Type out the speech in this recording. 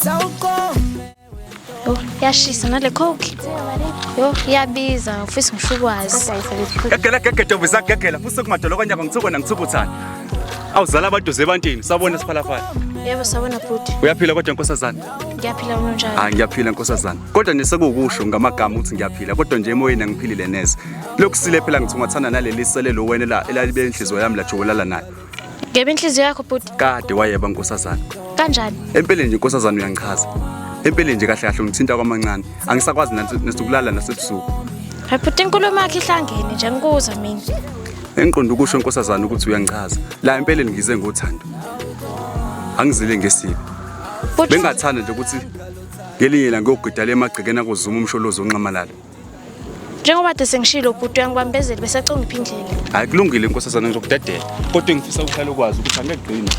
Yo, yashisa nale coke. Yo, iyabiza ufisa ngishukwazi. Gegela visa gegela futhi kumadolo kanyaka ngithuko nangithukuthana. Awuzala abantu zebantini sabona siphalaphala. Yebo sabona bhuti. Uyaphila kodwa nkosazana? Ngiyaphila unjani? Ah ngiyaphila nkosazana. Kodwa nesekukusho ngamagama ukuthi ngiyaphila kodwa nje emoyeni ngiphilile neze. Lokusile phela ngithi ungathana naleli selelo wena la elalibe inhliziyo yami la jobulala nayo. Ngebe inhliziyo yakho bhuti? Kade wayeba nkosazana. Kanjani? Empeleni nje nkosazana uyangichaza. Empeleni nje kahle kahle ngithinta kwamancane. Angisakwazi nesokulala nasebusuku. Hayi bhuti inkulumo yakhe ihlangene nje ngikuza mina. Engiqonda ukusho nkosazana ukuthi uyangichaza. La empeleni ngize ngothando. Angizile ngesibi. Bengathanda nje ukuthi ngelinye la ngiyogidala emagcekeni akuzuma umsholozo onxamalala. Njengoba de sengishilo bhuti uyangibambezela bese acunga iphindlela. Hayi kulungile nkosazana ngizokudedela. Kodwa ngifisa ukuhlala ukwazi ukuthi angegcina.